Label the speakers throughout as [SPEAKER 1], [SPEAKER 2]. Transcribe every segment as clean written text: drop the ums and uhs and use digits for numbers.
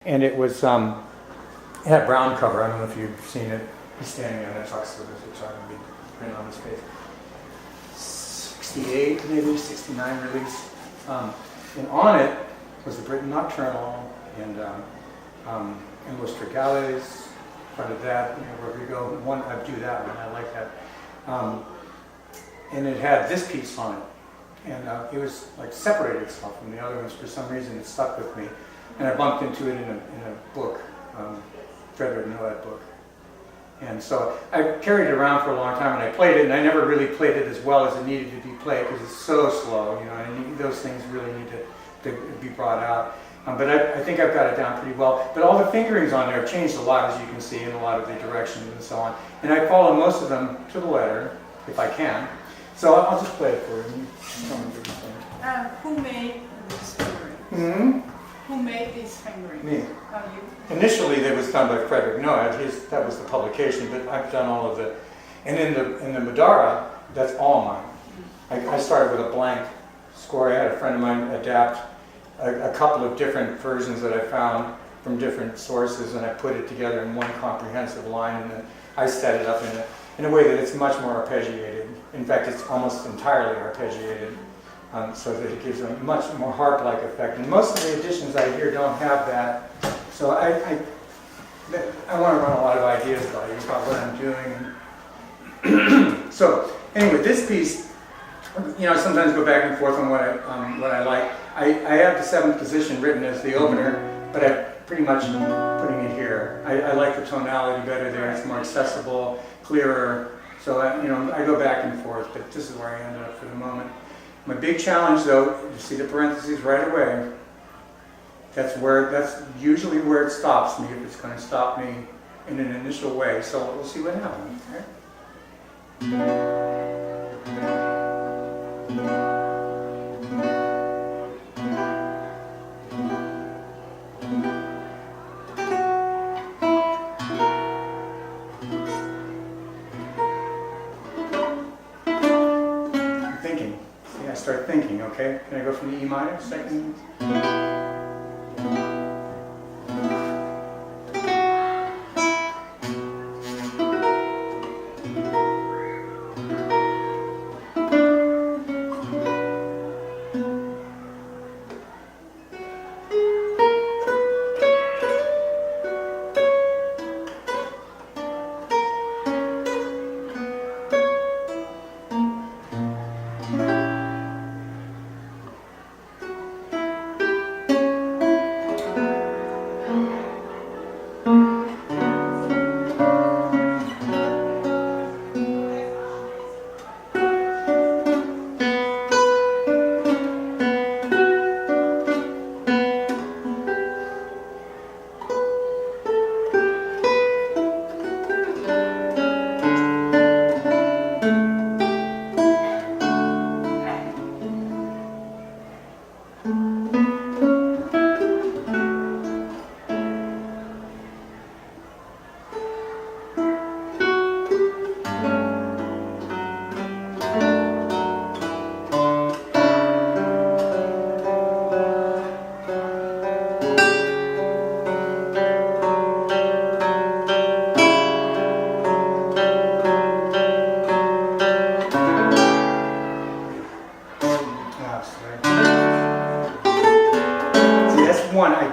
[SPEAKER 1] and it was it had a brown cover. I don't know if you've seen it. He's standing on that tuxedo, which I'm going to be printing on his face. 68, maybe 69 release. And on it was the Britain Nocturnal and Los Trigales. Part of that, Rodrigo. One, I do that one. I like that. And it had this piece on it, and it was like separated itself from the other ones. For some reason, it stuck with me, and I bumped into it in a book, Frederick Noad book. And so I carried it around for a long time, and I played it, and I never really played it as well as it needed to be played because it's so slow, and those things really need to be brought out. But I think I've got it down pretty well. But all the fingerings on there have changed a lot, as you can see, in a lot of the directions and so on. And I follow most of them to the letter, if I can. So I'll just play it for you. Just tell me what you think.
[SPEAKER 2] Who made these fingerings?
[SPEAKER 1] Mm-hmm.
[SPEAKER 2] Who made these fingerings?
[SPEAKER 1] Me.
[SPEAKER 2] Oh, you?
[SPEAKER 1] Initially, it was done by Frederick Noad. That was the publication, but I've done all of the. And in the Madara, that's all mine. I started with a blank score. I had a friend of mine adapt a couple of different versions that I found from different sources, and I put it together in one comprehensive line, and then I set it up in a way that it's much more arpeggiated. In fact, it's almost entirely arpeggiated, so that it gives a much more harp-like effect. And most of the editions I hear don't have that, so I want to run a lot of ideas by you about what I'm doing. So anyway, this piece, I sometimes go back and forth on what I like. I have the 7th position written as the opener, but I'm pretty much putting it here. I like the tonality better there. It's more accessible, clearer. So I go back and forth, but this is where I ended up for the moment. My big challenge, though, you see the parentheses right away. That's usually where it stops me, if it's going to stop me in an initial way. So we'll see what happens. Okay? Start thinking, okay? Can I go from the E minor, second?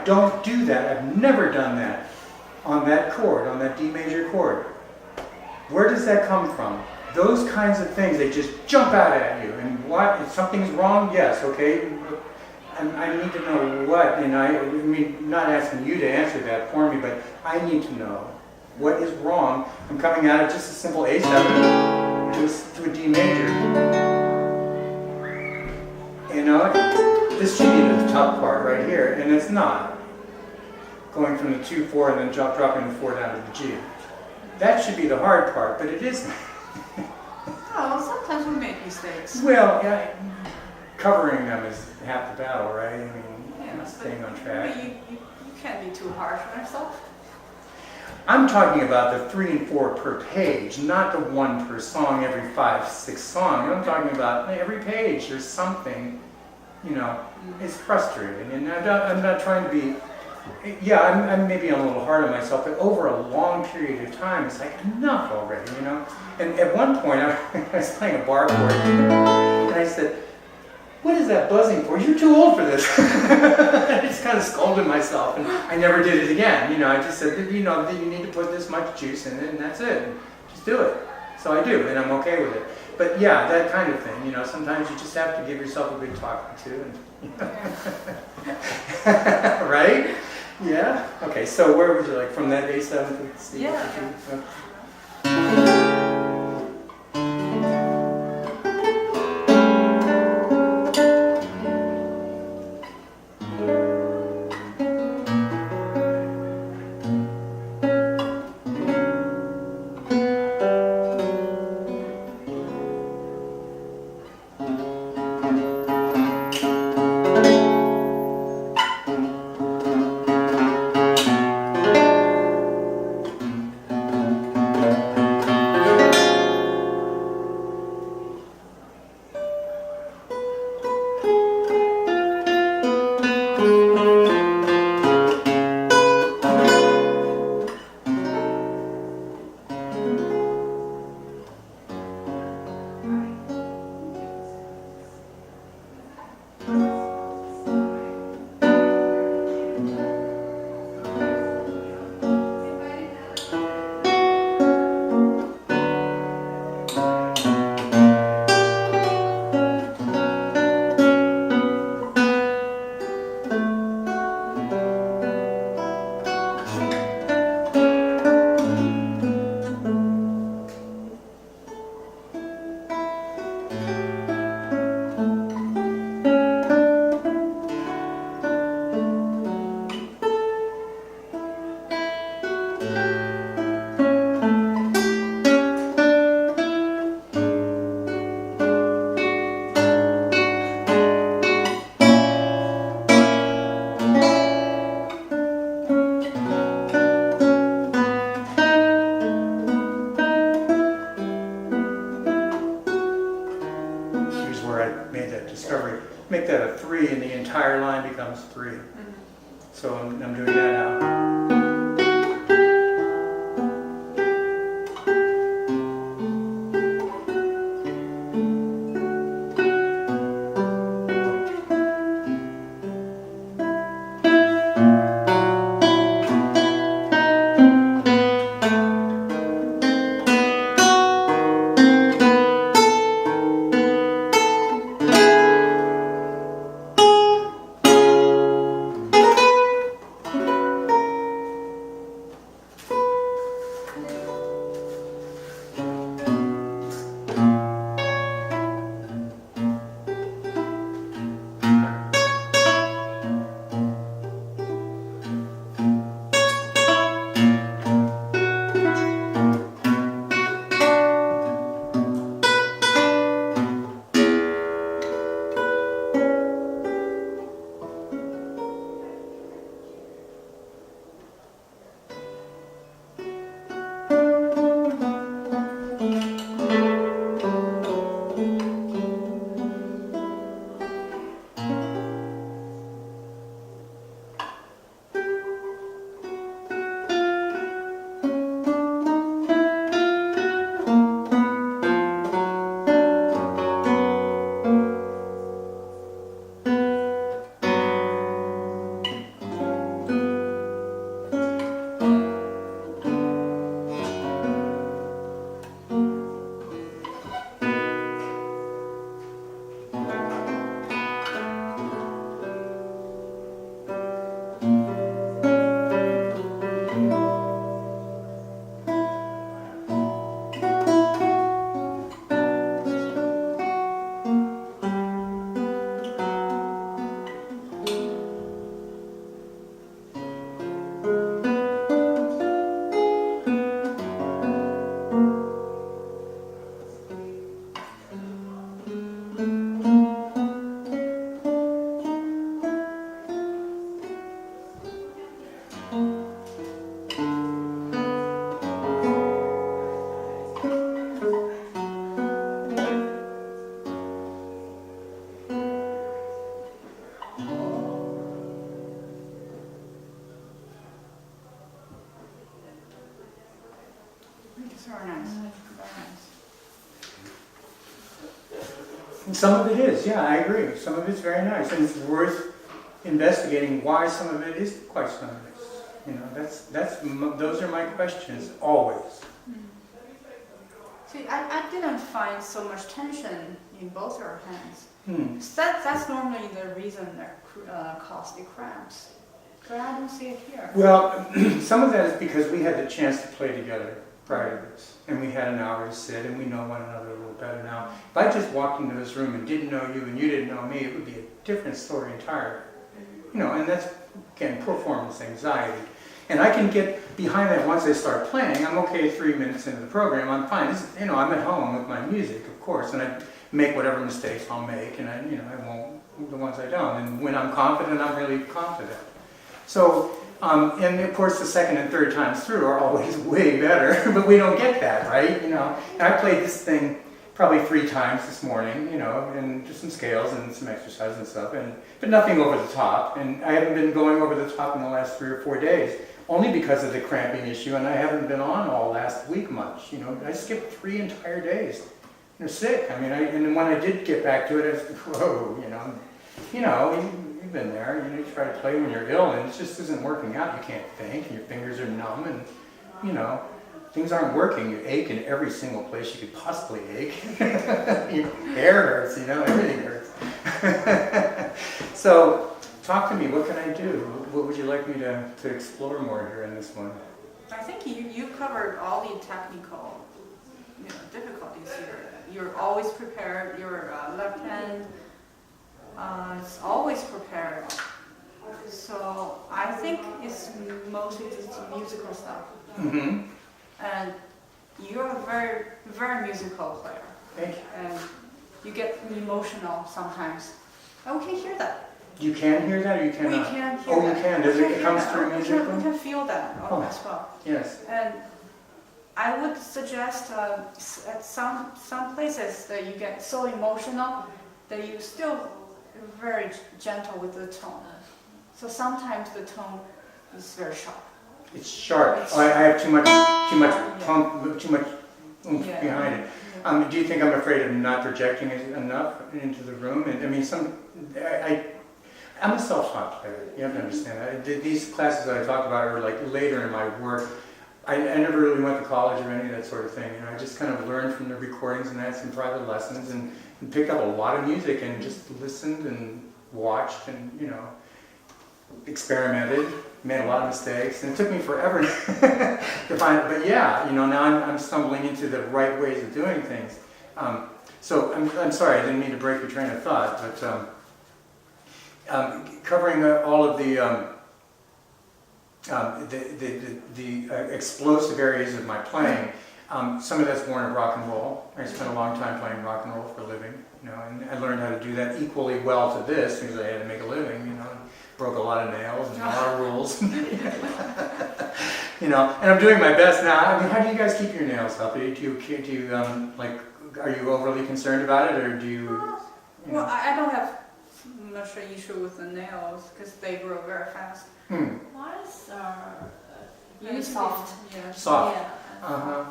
[SPEAKER 1] Don't do that. I've never done that on that chord, on that D major chord. Where does that come from? Those kinds of things, they just jump out at you. And what? If something's wrong, yes, okay. I need to know what, and I mean, not asking you to answer that for me, but I need to know what is wrong. I'm coming out of just a simple A7 to a D major. This should be the tough part right here, and it's not. Going from the 2-4 and then dropping the 4 down to the G. That should be the hard part, but it isn't.
[SPEAKER 2] Oh, sometimes we make mistakes.
[SPEAKER 1] Well, yeah, covering them is half the battle, right? I mean, staying on track.
[SPEAKER 2] You can't be too harsh on yourself.
[SPEAKER 1] I'm talking about the 3 and 4 per page, not the 1 per song every 5, 6 songs. I'm talking about every page there's something, it's frustrating. And I'm not trying to be yeah, I'm maybe a little hard on myself, but over a long period of time, it's like enough already, you know? And at one point, I was playing a bar chord, and I said, what is that buzzing for? You're too old for this. I just kind of scolded myself, and I never did it again. You know, I just said, you know, that you need to put this much juice in it, and that's it. Just do it. So I do, and I'm okay with it. But yeah, that kind of thing, you know, sometimes you just have to give yourself a good talking to. And, right? Yeah? Okay, so where would you like, from that A7 to C?
[SPEAKER 2] Yeah. Discovery, make that a 3 and the entire line becomes 3. So I'm doing that now.
[SPEAKER 3] It's very nice. Very nice.
[SPEAKER 2] And some of it is, yeah, I agree. Some of it's very nice, and it's worth investigating why some of it is quite so nice. You know, those are my questions always.
[SPEAKER 3] See, I didn't find so much tension in both your hands.
[SPEAKER 2] Hmm.
[SPEAKER 3] That's normally the reason that cause the cramps. But I don't see it here.
[SPEAKER 2] Well, some of that is because we had the chance to play together prior to this, and we had an hour to sit, and we know one another a little better now. If I just walked into this room and didn't know you and you didn't know me, it would be a different story entirely. You know, and that's, again, performance anxiety. And I can get behind that once I start playing. I'm okay 3 minutes into the program, I'm fine. This is, you know, I'm at home with my music, of course, and I make whatever mistakes I'll make, and I won't, the ones I don't. And when I'm confident, I'm really confident. So, and of course the second and third times through are always way better, but we don't get that, right? You know, and I played this thing probably 3 times this morning, you know, and just some scales and some exercise and stuff, but nothing over the top. And I haven't been going over the top in the last 3 or 4 days, only because of the cramping issue, and I haven't been on all last week much. You know, I skipped 3 entire days. You know, sick. I mean, and when I did get back to it, I was like, whoa, you know, you've been there. You know, you try to play when you're ill, and it just isn't working out. You can't think, and your fingers are numb, and you know, things aren't working. You ache in every single place you could possibly ache. Your hair hurts, you know, everything hurts. So, talk to me. What can I do? What would you like me to explore more here in this one?
[SPEAKER 3] I think you covered all the technical difficulties here. You're always prepared. Your left hand is always prepared. So I think it's mostly just musical stuff.
[SPEAKER 2] Mm-hmm.
[SPEAKER 3] And you're a very, very musical player.
[SPEAKER 2] Thank you.
[SPEAKER 3] And you get emotional sometimes. And we can hear that.
[SPEAKER 2] You can hear that, or you cannot?
[SPEAKER 3] We can hear
[SPEAKER 2] that.
[SPEAKER 3] that.
[SPEAKER 2] You can. Does it come through musically?
[SPEAKER 3] We can feel that as well.
[SPEAKER 2] Yes.
[SPEAKER 3] And I would suggest at some places that you get so emotional that you still very gentle with the tone. So sometimes the tone is very sharp.
[SPEAKER 2] It's sharp. I have too much pump, too much oomph behind it. Do you think I'm afraid of not projecting it enough into the room? And I mean, I'm a self-taught player. You have to understand that. These classes that I talked about are like later in my work. I never really went to college or any of that sort of thing. You know, I just kind of learned from the recordings and had some private lessons and picked up a lot of music and just listened and watched and, you know, experimented, made a lot of mistakes, and it took me forever to find it. But yeah, you know, now I'm stumbling into the right ways of doing things. So I'm sorry, I didn't mean to break your train of thought, but covering all of the explosive areas of my playing. Some of that's born of rock and roll. I spent a long time playing rock and roll for a living, you know, and I learned how to do that equally well to this because I had to make a living, you know, and broke a lot of nails and a lot of rules. You know, and I'm doing my best now. I mean, how do you guys keep your nails healthy? Do you like, are you overly concerned about it, or do you?
[SPEAKER 3] Well, I don't have much issue with the nails because they grow very fast.
[SPEAKER 4] Mine is very soft.
[SPEAKER 3] Yeah.
[SPEAKER 2] Soft.
[SPEAKER 4] Yeah.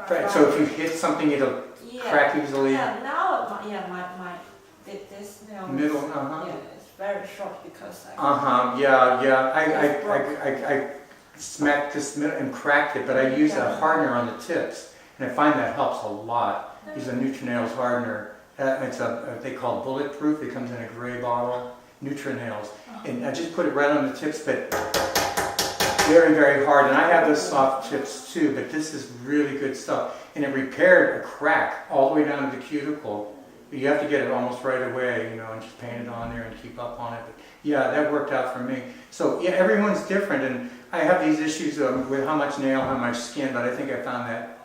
[SPEAKER 2] Right. So if you hit something, it'll crack easily.
[SPEAKER 4] Yeah. Now, my this nail.
[SPEAKER 2] Middle.
[SPEAKER 4] Yeah, it's very short because
[SPEAKER 2] I smacked this middle and cracked it, but I use a hardener on the tips, and I find that helps a lot. Use a Nutrinails hardener. It's they call it bulletproof. It comes in a gray bottle. Nutrinails, and I just put it right on the tips, but very, very hard. And I have those soft tips too, but this is really good stuff. And it repaired a crack all the way down to the cuticle. You have to get it almost right away, you know, and just paint it on there and keep up on it. But yeah, that worked out for me. So yeah, everyone's different, and I have these issues with how much nail, how much skin, but I think I found that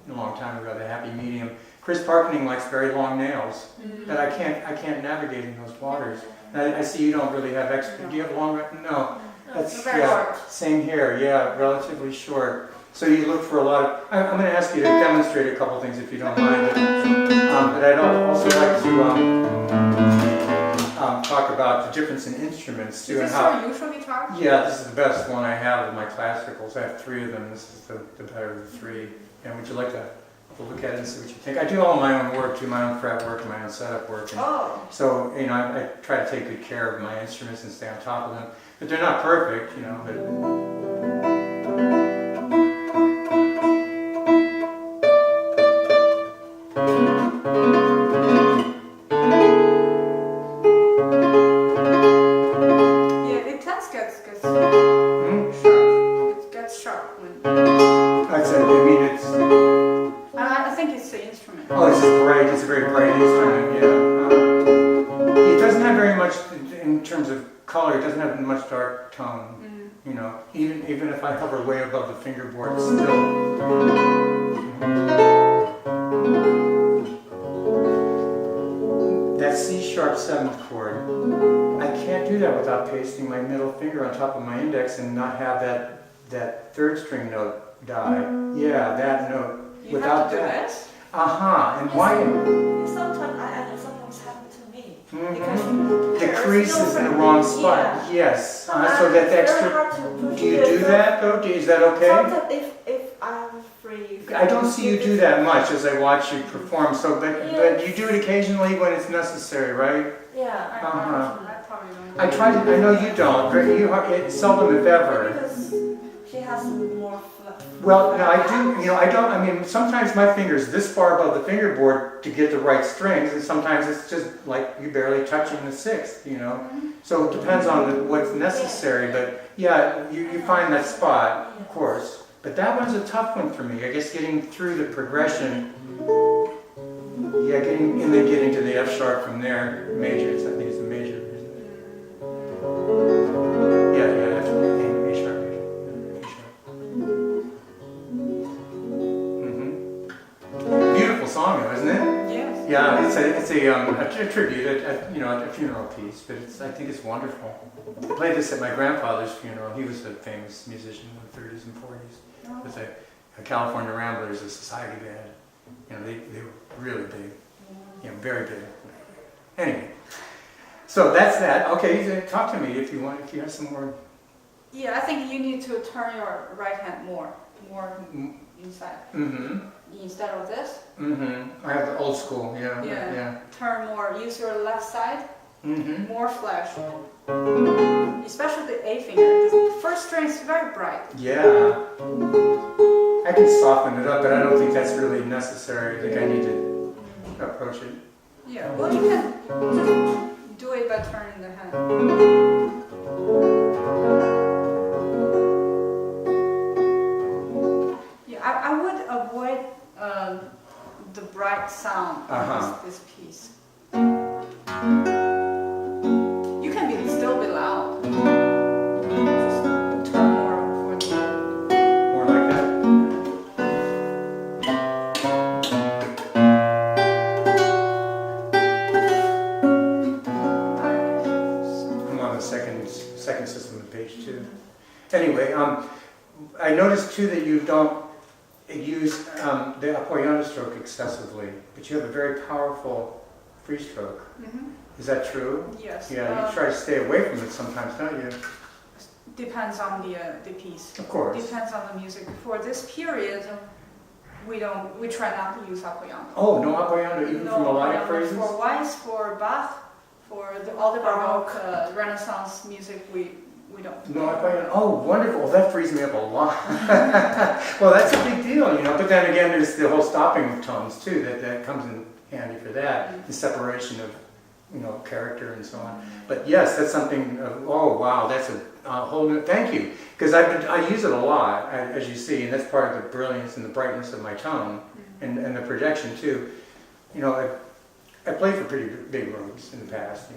[SPEAKER 2] a long time ago, the happy medium. Chris Parkening likes very long nails that I can't navigate in those waters. And I see you don't really have extra. Do you have long? No. That's
[SPEAKER 3] very short.
[SPEAKER 2] Same here. Yeah, relatively short. So you look for a lot of. I'm going to ask you to demonstrate a couple things if you don't mind. But I'd also like to talk about the difference in instruments
[SPEAKER 3] Is
[SPEAKER 2] too, and
[SPEAKER 3] this
[SPEAKER 2] how.
[SPEAKER 3] your usual guitar?
[SPEAKER 2] Yeah, this is the best one I have of my classicals. I have 3 of them. This is the better of the 3. And would you like to look at it and see what you think? I do all my own work too, my own fret work and my own setup work. And
[SPEAKER 3] Oh,
[SPEAKER 2] so, I try to take good care of my instruments and stay on top of them. But they're not perfect, but.
[SPEAKER 3] yeah, it does get sharp. It gets sharp when.
[SPEAKER 2] I mean, it's.
[SPEAKER 3] I think it's the instrument.
[SPEAKER 2] Oh, it's just bright. It's a very bright instrument, yeah. It doesn't have very much, in terms of color, it doesn't have much dark tone. Even if I hover way above the fingerboard, it's still. That C sharp 7th chord, I can't do that without pasting my middle finger on top of my index and not have that 3rd string note die. Yeah, that note.
[SPEAKER 3] You
[SPEAKER 2] Without
[SPEAKER 3] have to do
[SPEAKER 2] that.
[SPEAKER 3] this?
[SPEAKER 2] And why?
[SPEAKER 4] Sometimes sometimes happen to me.
[SPEAKER 2] Mhm.
[SPEAKER 4] Because
[SPEAKER 2] The
[SPEAKER 4] there's
[SPEAKER 2] crease
[SPEAKER 4] no
[SPEAKER 2] is in the
[SPEAKER 4] frame.
[SPEAKER 2] wrong spot.
[SPEAKER 4] Yeah.
[SPEAKER 2] Yes.
[SPEAKER 4] Sometimes
[SPEAKER 2] So that
[SPEAKER 4] it's very
[SPEAKER 2] extra.
[SPEAKER 4] hard to
[SPEAKER 2] Do you do that though? Is that okay?
[SPEAKER 4] Sometimes if I'm free.
[SPEAKER 2] I don't see you do that much as I watch you perform. So, but you do it occasionally when it's necessary, right?
[SPEAKER 4] Yeah.
[SPEAKER 3] I probably don't.
[SPEAKER 2] I try to. I know you don't. But it's seldom if ever.
[SPEAKER 4] Because she has more fluff.
[SPEAKER 2] Well, no, I do. I don't. I mean, sometimes my finger's this far above the fingerboard to get the right strings, and sometimes it's just like you barely touching the 6th. So it depends on what's necessary. But yeah, you find that spot, of course. But that one's a tough one for me. I guess getting through the progression. Yeah, and then getting to the F sharp from there. Major. I think it's a major, isn't it? Yeah. That's A sharp. A sharp. Beautiful song, though, isn't it?
[SPEAKER 3] Yes.
[SPEAKER 2] Yeah, it's a tribute, a funeral piece, but I think it's wonderful. I played this at my grandfather's funeral. He was a famous musician in the 30s and 40s with the California Ramblers, a society band. They were really big, very big. Anyway, so that's that. Okay, talk to me if you want. If you have some more.
[SPEAKER 3] Yeah, I think you need to turn your right hand more inside. Instead of this.
[SPEAKER 2] I have the old school. Yeah.
[SPEAKER 3] Turn more. Use your left side. More flash. Especially the A finger. The first string is very bright.
[SPEAKER 2] Yeah. I can soften it up, but I don't think that's really necessary. I think I need to approach it.
[SPEAKER 3] Yeah, well, you can just do it by turning the hand. Yeah, I would avoid the bright sound of this piece. You can still be loud. Just turn more for the...
[SPEAKER 2] More like that? I'm on the second system of page 2. Anyway, I noticed too that you don't use the apoyando stroke excessively, but you have a very powerful free stroke. Is that true?
[SPEAKER 3] Yes.
[SPEAKER 2] Yeah, you try to stay away from it sometimes, don't you?
[SPEAKER 3] Depends on the piece.
[SPEAKER 2] Of course.
[SPEAKER 3] Depends on the music. For this period, we try not to use apoyando.
[SPEAKER 2] Oh, no apoyando even for melodic phrases?
[SPEAKER 3] For Weiss, for Bach, for all the Baroque, Renaissance music, we don't.
[SPEAKER 2] No apoyando. Oh, wonderful. That frees me up a lot. Well, that's a big deal, But then again, there's the whole stopping of tones too. That comes in handy for that. The separation of character and so on. But yes, that's something. Oh wow, that's a whole new. Thank you, because I use it a lot, as you see, and that's part of the brilliance and the brightness of my tone, and the projection too. I played for pretty big rooms in the past,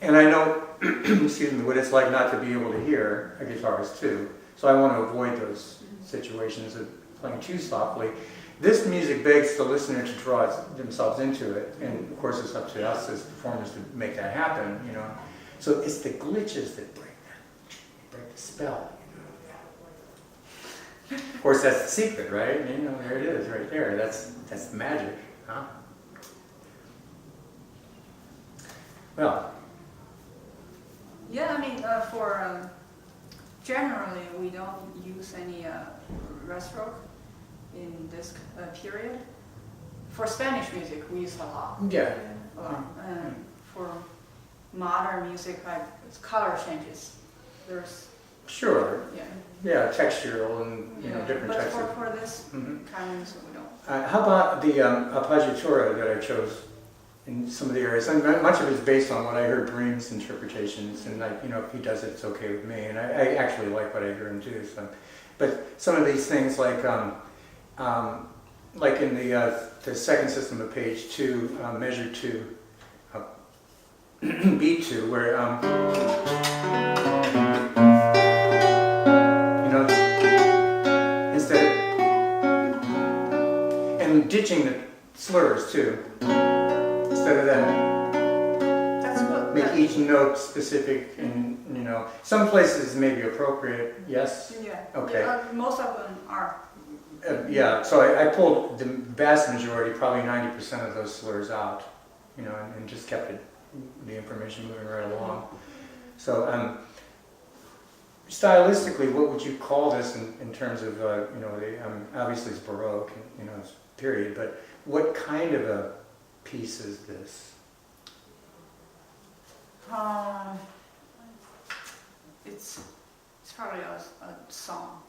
[SPEAKER 2] and I know, excuse me, what it's like not to be able to hear a guitarist too. So I want to avoid those situations of playing too softly. This music begs the listener to draw themselves into it, and of course it's up to us as performers to make that happen, So it's the glitches that break the spell, Of course that's the secret, right? There it is, right there. That's the magic, huh? Well,
[SPEAKER 3] Yeah, I mean, generally we don't use any rest stroke in this period. For Spanish music, we use a lot.
[SPEAKER 2] Yeah.
[SPEAKER 3] A lot. And for modern music, like it's color changes. There's
[SPEAKER 2] Sure.
[SPEAKER 3] yeah.
[SPEAKER 2] Yeah, textural and different
[SPEAKER 3] but
[SPEAKER 2] types of.
[SPEAKER 3] for this
[SPEAKER 2] Mhm.
[SPEAKER 3] kind of music, we don't.
[SPEAKER 2] How about the appoggiatura that I chose in some of the areas? And much of it is based on what I heard Bream's interpretations, and like if he does it, it's okay with me. And I actually like what I hear him do. So, but some of these things like in the second system of page 2, measure 2, B2, where instead of and ditching the slurs too, instead of that,
[SPEAKER 3] That's what.
[SPEAKER 2] make each note specific, and some places may be appropriate. Yes.
[SPEAKER 3] Yeah.
[SPEAKER 2] Okay.
[SPEAKER 3] Most of them are.
[SPEAKER 2] Yeah, so I pulled the vast majority, probably 90% of those slurs out, and just kept the information moving right along. So, stylistically, what would you call this in terms of, obviously it's Baroque, it's period, but what kind of a piece is this?
[SPEAKER 3] It's probably a song.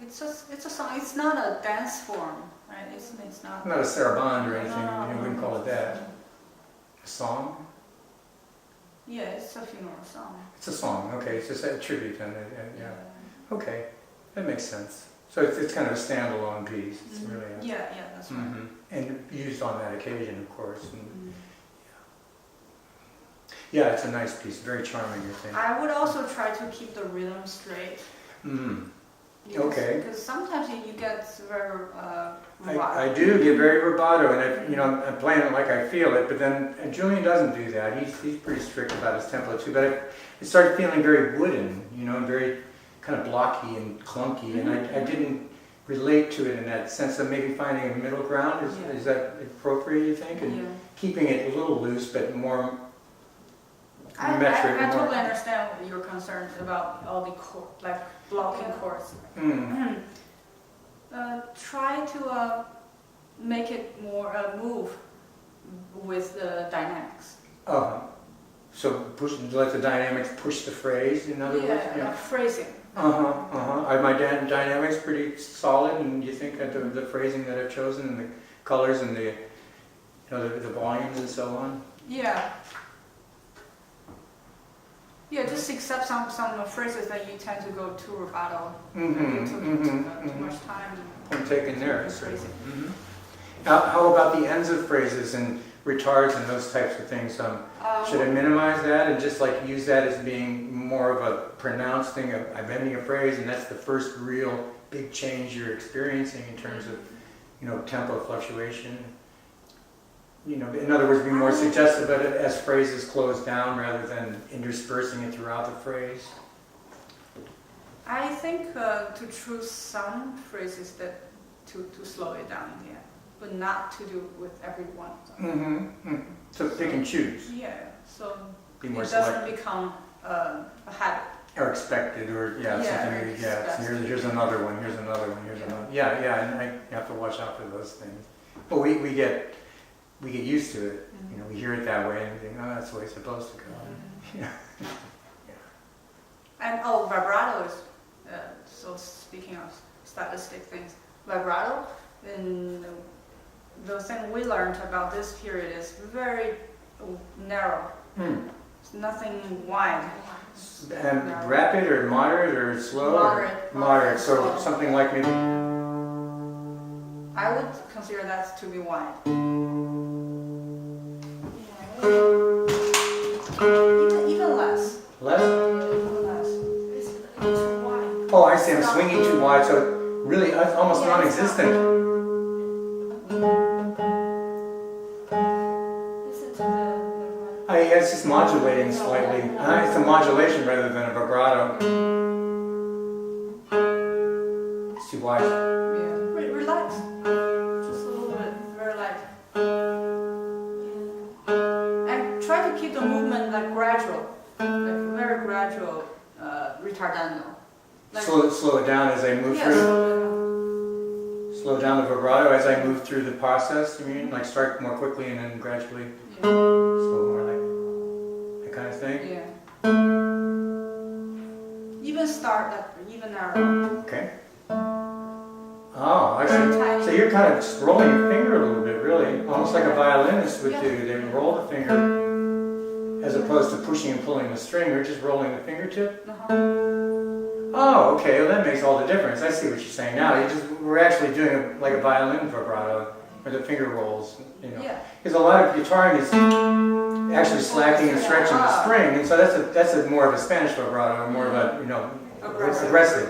[SPEAKER 3] It's a song. It's not a dance form, right? It's not.
[SPEAKER 2] Not a sarabande or anything,
[SPEAKER 3] No.
[SPEAKER 2] you wouldn't call it that. A song?
[SPEAKER 3] Yeah, it's a funeral song.
[SPEAKER 2] It's a song, okay, it's just a tribute then, yeah. Okay, that makes sense. So it's kind of a standalone piece, it's really a,
[SPEAKER 3] Yeah, that's right.
[SPEAKER 2] and used on that occasion, of course. And,
[SPEAKER 3] Mhm.
[SPEAKER 2] yeah, it's a nice piece, very charming, I think.
[SPEAKER 3] I would also try to keep the rhythm straight.
[SPEAKER 2] Mm.
[SPEAKER 3] Because,
[SPEAKER 2] Okay.
[SPEAKER 3] Because sometimes you get very
[SPEAKER 2] I do get very rubato, and I'm playing it like I feel it, but then Julian doesn't do that. He's pretty strict about his tempo too. But it started feeling very wooden, and very kind of blocky and clunky, and I didn't relate to it in that sense of maybe finding a middle ground. Is that appropriate, you think? And keeping it a little loose, but more metric.
[SPEAKER 3] I totally understand what you're concerned about all the blocking chords.
[SPEAKER 2] Mm.
[SPEAKER 3] Try to make it more move with the dynamics.
[SPEAKER 2] So let the dynamics push the phrase, in other words?
[SPEAKER 3] Yeah, phrasing.
[SPEAKER 2] Are my dynamics pretty solid, and you think that the phrasing that I've chosen, and the colors, and the volumes and so on?
[SPEAKER 3] Yeah. Yeah, just accept some phrases that you tend to go too rubato. Too much time.
[SPEAKER 2] Point taken there.
[SPEAKER 3] Phrasing.
[SPEAKER 2] How about the ends of phrases and retards and those types of things? Should I minimize that and just use that as being more of a pronounced thing? I'm ending a phrase, and that's the first real big change you're experiencing in terms of, tempo fluctuation. In other words, be more suggestive of it as phrases close down rather than interspersing it throughout the phrase.
[SPEAKER 3] I think to choose some phrases that to slow it down in the end, but not to do with every one.
[SPEAKER 2] So pick and choose.
[SPEAKER 3] Yeah, so
[SPEAKER 2] Be more
[SPEAKER 3] it doesn't
[SPEAKER 2] selective.
[SPEAKER 3] become a habit.
[SPEAKER 2] Or expected, or
[SPEAKER 3] Or
[SPEAKER 2] something. So
[SPEAKER 3] expected.
[SPEAKER 2] here's another one. Here's another one. Here's another. Yeah, and I have to watch out for those things. But we get used to it. We hear it that way and think, oh, that's the way it's supposed to go. Yeah.
[SPEAKER 3] And vibrato is, so speaking of stylistic things, vibrato, and the thing we learned about this period is very narrow. It's nothing wide.
[SPEAKER 2] And rapid or moderate or slow? Moderate. So
[SPEAKER 3] slow.
[SPEAKER 2] something like maybe.
[SPEAKER 3] I would consider that to be wide. Even less.
[SPEAKER 2] Less?
[SPEAKER 3] Even less. It's too wide.
[SPEAKER 2] Oh, I see. I'm swinging too wide, so really it's almost
[SPEAKER 3] Yeah, it's
[SPEAKER 2] non-existent.
[SPEAKER 3] Listen to the
[SPEAKER 2] It's just modulating slightly. It's a modulation rather than a vibrato. It's too wide.
[SPEAKER 3] relax. Just a little bit, very light. And try to keep the movement gradual, very gradual. gradual ritardando. Like,
[SPEAKER 2] Slow it down as I move
[SPEAKER 3] yes.
[SPEAKER 2] through. Slow down the vibrato as I move through the process. You mean like start more quickly and then gradually
[SPEAKER 3] Yeah.
[SPEAKER 2] slow more, like that kind of thing.
[SPEAKER 3] Yeah. Even start that even narrow.
[SPEAKER 2] Okay. Oh, I see.
[SPEAKER 3] Tiny.
[SPEAKER 2] So you're kind of just rolling your finger a little bit, really, almost like a violinist would
[SPEAKER 3] Yeah.
[SPEAKER 2] do. They would roll the finger as opposed to pushing and pulling the string. You're just rolling the fingertip. Oh, okay. Well, that makes all the difference. I see what you're saying now. We're actually doing like a violin vibrato, where the finger rolls. You know,
[SPEAKER 3] Yeah.
[SPEAKER 2] because a lot of guitaring is actually slacking and stretching the string, and so that's a more of a Spanish vibrato, more of a aggressive.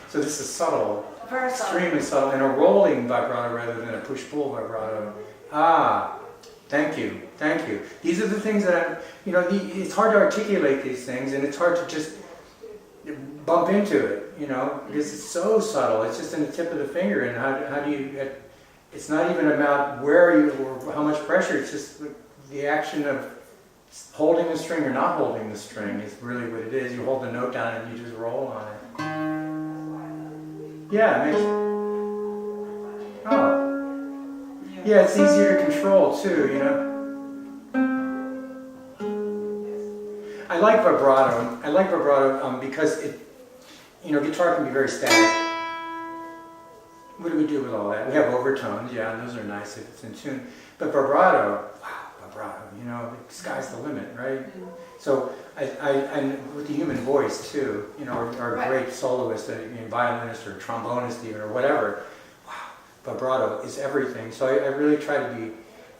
[SPEAKER 2] So this is subtle.
[SPEAKER 3] Very subtle.
[SPEAKER 2] Extremely subtle, and a rolling vibrato rather than a push-pull vibrato. Ah, thank you. These are the things that it's hard to articulate these things, and it's hard to just bump into it, because it's so subtle. It's just in the tip of the finger, and how do you? It's not even about where you or how much pressure. It's just the action of holding the string or not holding the string is really what it is. You hold the note down and you just roll on it. Yeah, it makes. Oh. Yeah, it's easier to control too, I like vibrato. Because guitar can be very static. What do we do with all that? We have overtones, yeah, and those are nice if it's in tune. But vibrato, the sky's the limit, right? So I with the human voice too, or a great soloist, violinist or trombonist even, or whatever. Wow, vibrato is everything. So I really try to be,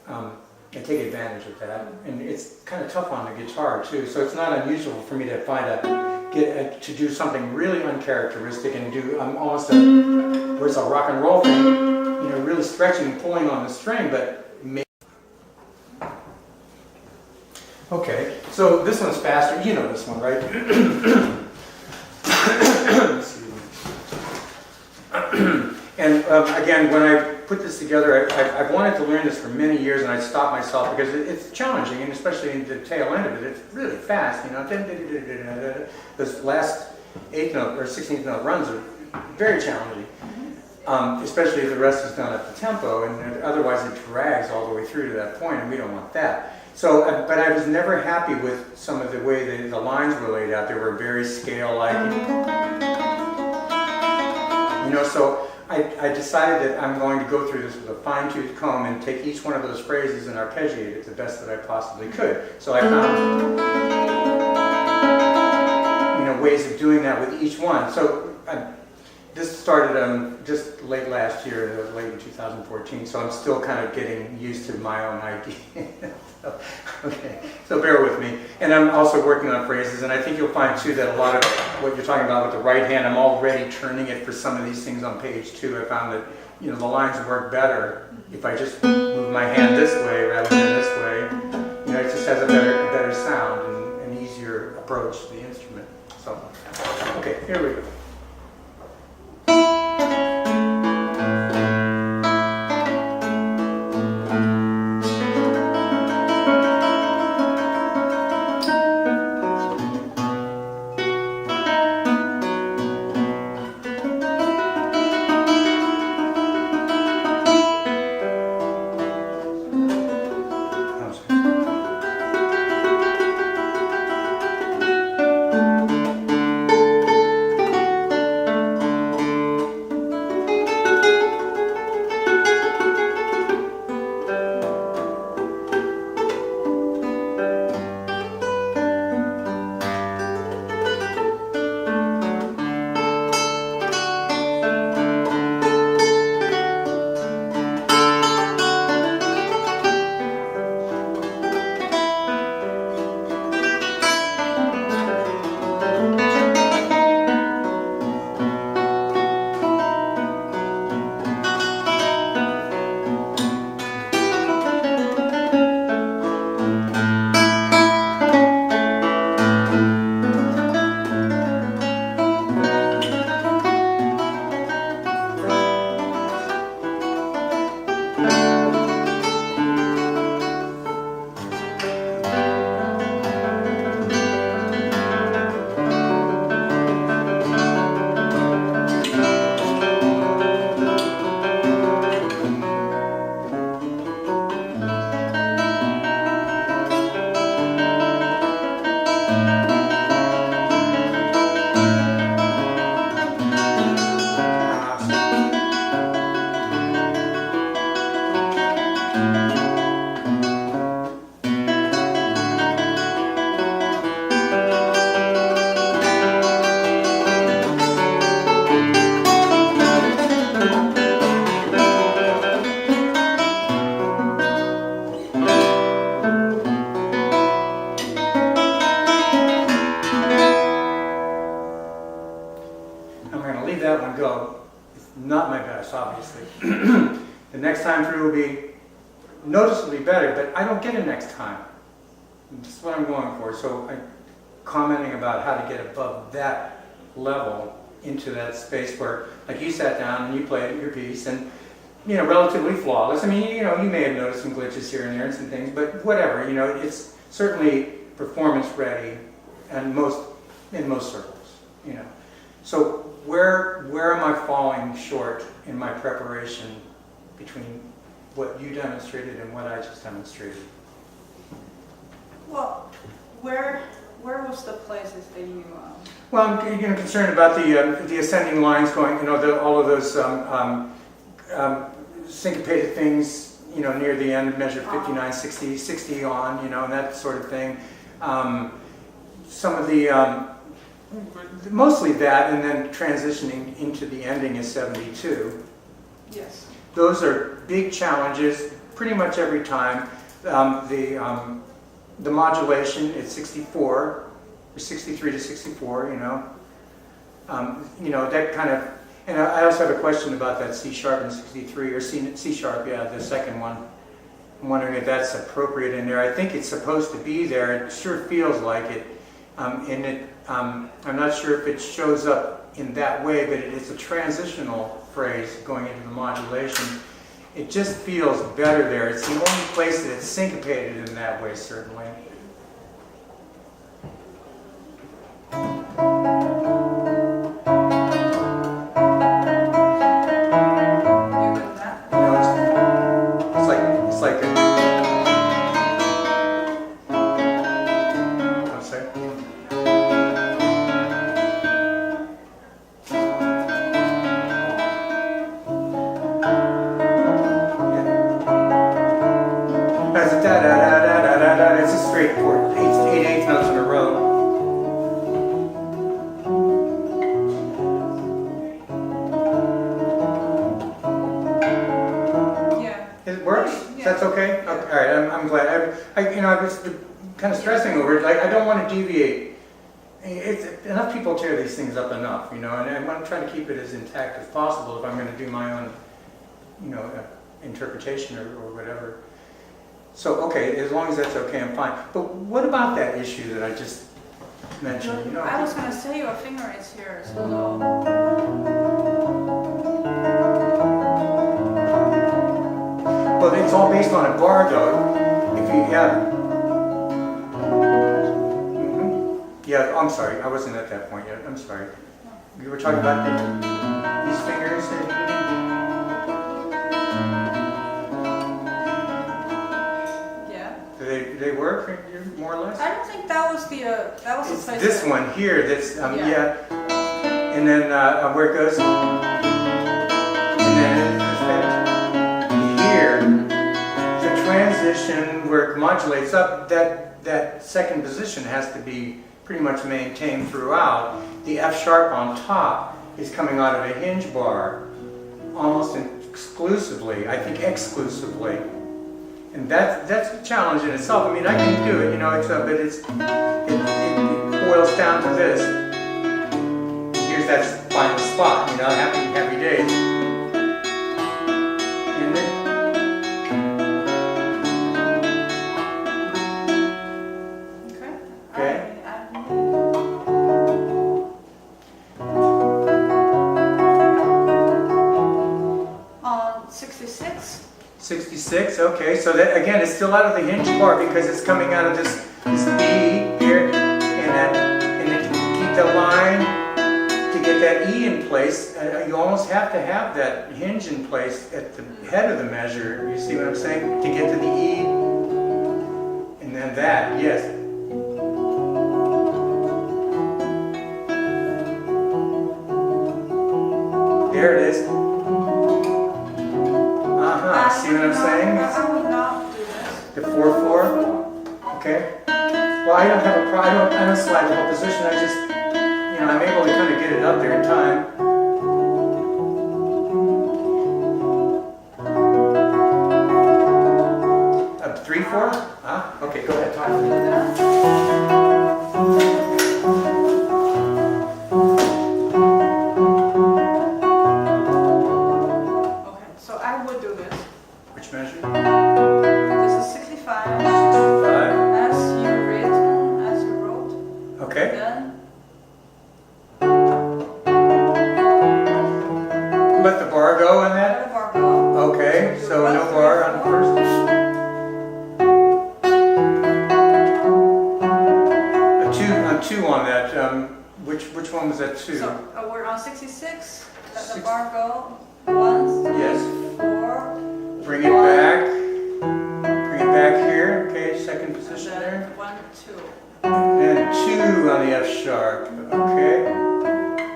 [SPEAKER 2] I take advantage of that, and it's kind of tough on the guitar too. So it's not unusual for me to to do something really uncharacteristic and do almost where it's a rock and roll thing, really stretching and pulling on the string, but. Okay, so this one's faster. You know this one, right? And again, when I put this together, I've wanted to learn this for many years, and I stopped myself because it's challenging, and especially in the tail end of it, it's really fast. Those last 8th note or 16th note runs are very challenging, especially if the rest is done at the tempo, and otherwise it drags all the way through to that point, and we don't want that. So, but I was never happy with some of the way the lines were laid out. They were very scale-like. So I decided that I'm going to go through this with a fine-tooth comb and take each one of those phrases and arpeggiate it the best that I possibly could. So I found, ways of doing that with each one. So this started just late last year, late in 2014, so I'm still kind of getting used to my own idea. Okay, so bear with me. And I'm also working on phrases, and I think you'll find too that a lot of what you're talking about with the right hand, I'm already turning it for some of these things on page 2. I found that the lines work better if I just move my hand this way rather than this way. It just has a better sound and an easier approach to the instrument. So, okay, here we go. I'm going to leave that one go. It's not my best, obviously. The next time through will be noticeably better, but I don't get a next time. That's what I'm going for. So I'm commenting about how to get above that level into that space where, like, you sat down and you played your piece and, you know, relatively flawless. I mean, you know, you may have noticed some glitches here and there and some things, but whatever, you know, it's certainly performance ready and in most circles, you know. So where am I falling short in my preparation between what you demonstrated and what I just demonstrated?
[SPEAKER 3] Well, where was the places that you?
[SPEAKER 2] Well, I'm concerned about the ascending lines going, you know, all of those syncopated things, you know, near the end, measure 59, 60, 60 on, you know, and that sort of thing. Some of the, mostly that, and then transitioning into the ending is 72.
[SPEAKER 3] Yes.
[SPEAKER 2] Those are big challenges pretty much every time. The modulation is 64, or 63 to 64, you know. That kind of, and I also have a question about that C sharp in 63, or C sharp, yeah, the second one. I'm wondering if that's appropriate in there. I think it's supposed to be there. It sure feels like it. I'm not sure if it shows up in that way, but it's a transitional phrase going into the modulation. It just feels better there. It's the only place that it's syncopated in that way, certainly.
[SPEAKER 3] You with that?
[SPEAKER 2] You know, it's like a. I'm sorry. That's a da da da da da da da. It's a straight chord, eight eighth notes in a row.
[SPEAKER 3] Yeah.
[SPEAKER 2] It works.
[SPEAKER 3] Yeah.
[SPEAKER 2] That's okay. Okay. All right. I'm glad. I was kind of stressing over it. Like, I don't want to deviate. It's enough people tear these things up enough, you know, and I'm trying to keep it as intact as possible if I'm going to do my own, you know, interpretation or whatever. So, okay, as long as that's okay, I'm fine. But what about that issue that I just mentioned? You know,
[SPEAKER 3] I was gonna say your finger is here, so low.
[SPEAKER 2] but it's all based on a bar, though. If you have, yeah, I'm sorry, I wasn't at that point yet. I'm sorry. You were talking about these fingers.
[SPEAKER 3] Yeah.
[SPEAKER 2] Do they work more or less?
[SPEAKER 3] I don't think that was the
[SPEAKER 2] It's
[SPEAKER 3] place.
[SPEAKER 2] this
[SPEAKER 3] that-
[SPEAKER 2] one here that's,
[SPEAKER 3] Yeah.
[SPEAKER 2] yeah. And then where it goes, and then here, the transition where it modulates up, that second position has to be pretty much maintained throughout. The F sharp on top is coming out of a hinge bar, almost exclusively, I think exclusively. And that's a challenge in itself. I mean, I can do it, you know, but it boils down to this. Here's that final spot, you know, happy days. And then,
[SPEAKER 3] Okay.
[SPEAKER 2] Okay.
[SPEAKER 3] On 66.
[SPEAKER 2] 66, okay, so that again it's still out of the hinge bar because it's coming out of this B here, and then to keep the line, to get that E in place, you almost have to have that hinge in place at the head of the measure. You see what I'm saying? To get to the E, and then that, yes. There it is. See what I'm saying?
[SPEAKER 3] I would not do this.
[SPEAKER 2] The 4/4. Okay. Well, I don't have a problem. I don't slide the whole position. I just, you know, I'm able to kind of get it up there in time. Up 3/4. Ah. Okay. Go ahead.
[SPEAKER 3] I would do
[SPEAKER 2] Talk.
[SPEAKER 3] that.
[SPEAKER 2] 2.
[SPEAKER 3] So we're on 66, let the
[SPEAKER 2] Six-
[SPEAKER 3] bar go. 1, 3,
[SPEAKER 2] Yes.
[SPEAKER 3] 4,
[SPEAKER 2] Bring it back. Bring it back here. Okay, second
[SPEAKER 3] and
[SPEAKER 2] position
[SPEAKER 3] then
[SPEAKER 2] there.
[SPEAKER 3] 1, 2.
[SPEAKER 2] And 2 on the F sharp. Okay.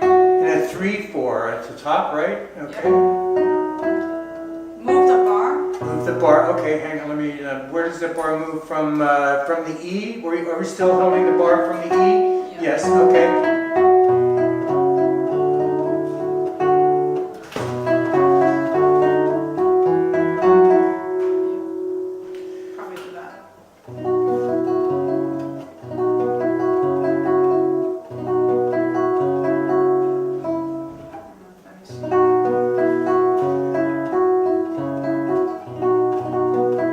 [SPEAKER 2] And then 3, 4 at the top, right? Okay.
[SPEAKER 3] Move the bar.
[SPEAKER 2] Move the bar. Okay, hang on. Let me. Where does the bar move from? From the E? Are we still holding the bar from the E?
[SPEAKER 3] Yeah.
[SPEAKER 2] Yes. Okay.
[SPEAKER 3] Probably do that. Let me see.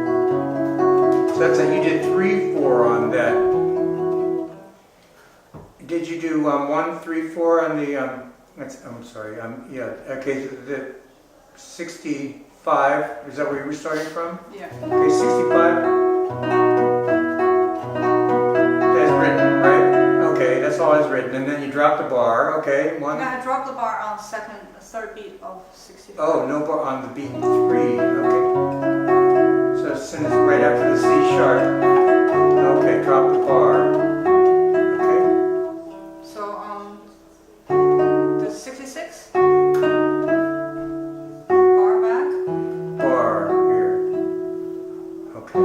[SPEAKER 2] So that's it. You did 3, 4 on that. Did you do 1, 3, 4 on the? I'm sorry. Yeah. Okay. The 65. Is that where you were starting from?
[SPEAKER 3] Yeah.
[SPEAKER 2] Okay. 65. That's written, right? Okay. That's all is written, and then you drop the bar. Okay. 1.
[SPEAKER 3] I dropped the bar on third beat of 65.
[SPEAKER 2] Oh, no bar on the beat 3. Okay. So as soon as right after the C sharp. Okay. Drop the bar. Okay.
[SPEAKER 3] So the 66. Bar back.
[SPEAKER 2] Bar here. Okay.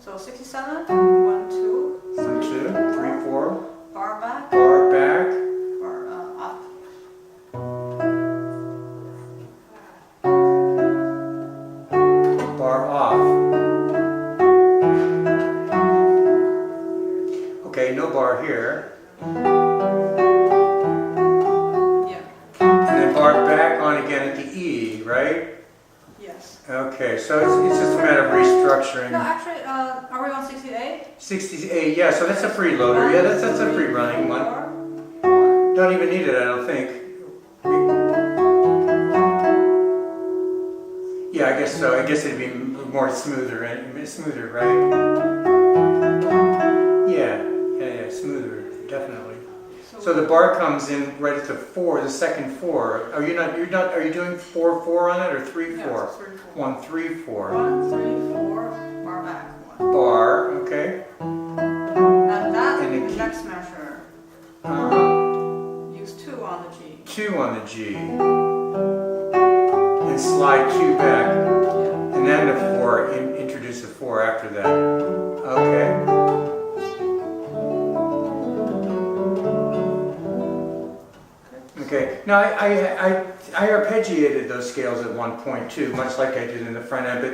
[SPEAKER 3] So 67. 1, 2.
[SPEAKER 2] 1, 2, 3, 4.
[SPEAKER 3] Bar back.
[SPEAKER 2] Bar back.
[SPEAKER 3] Bar up.
[SPEAKER 2] Bar off. Okay, no bar here.
[SPEAKER 3] Yeah.
[SPEAKER 2] And then bar back on again at the E, right?
[SPEAKER 3] Yes.
[SPEAKER 2] Okay, so it's just a matter of restructuring.
[SPEAKER 3] No, actually, are we on 68?
[SPEAKER 2] 68, yeah, so that's a freeloader. Yeah, that's a free running one.
[SPEAKER 3] 1.
[SPEAKER 2] Don't even need it, I don't think. Yeah, I guess so. I guess it'd be more smoother, right? Yeah, smoother, definitely. So the bar comes in right at the 4, the second 4. Are you doing 4, 4 on it or 3, 4?
[SPEAKER 3] Yeah, 3, 4.
[SPEAKER 2] 1, 3, 4.
[SPEAKER 3] 1, 3, 4. Bar back. 1.
[SPEAKER 2] Bar, okay.
[SPEAKER 3] And that
[SPEAKER 2] And
[SPEAKER 3] in
[SPEAKER 2] the
[SPEAKER 3] the
[SPEAKER 2] key.
[SPEAKER 3] next measure. Use 2 on the G.
[SPEAKER 2] 2 on the G. And slide 2 back.
[SPEAKER 3] Yeah.
[SPEAKER 2] And then the 4, introduce a 4 after that. Okay. Okay. Now I arpeggiated those scales at one point too, much like I did in the front end, but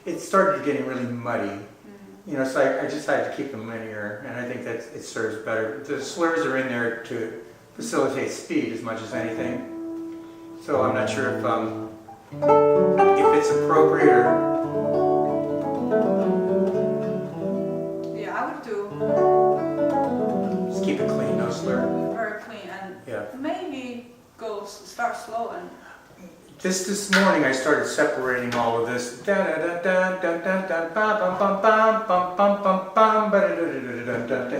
[SPEAKER 2] it started getting really muddy. You know, so I decided to keep them linear, and I think that it serves better. The slurs are in there to facilitate speed as much as anything. So I'm not sure if it's appropriate or.
[SPEAKER 3] Yeah, I would do
[SPEAKER 2] Just keep it clean, no slur.
[SPEAKER 3] very clean and
[SPEAKER 2] Yeah.
[SPEAKER 3] maybe start slow and
[SPEAKER 2] This morning I started separating all of this. And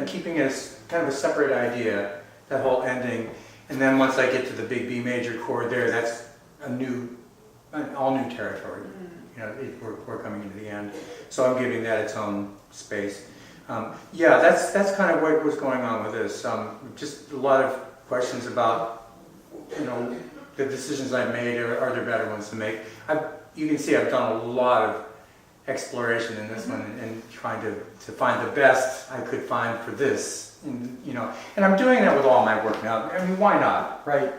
[SPEAKER 2] keeping it as kind of a separate idea, that whole ending. And then once I get to the big B major chord there, that's an all new territory. You know, we're coming into the end. So I'm giving that its own space. Yeah, that's kind of what was going on with this. Just a lot of questions about, you know, the decisions I've made. Are there better ones to make? You can see I've done a lot of exploration in this one and trying to find the best I could find for this. And, you know, and I'm doing that with all my work now. I mean, why not, right?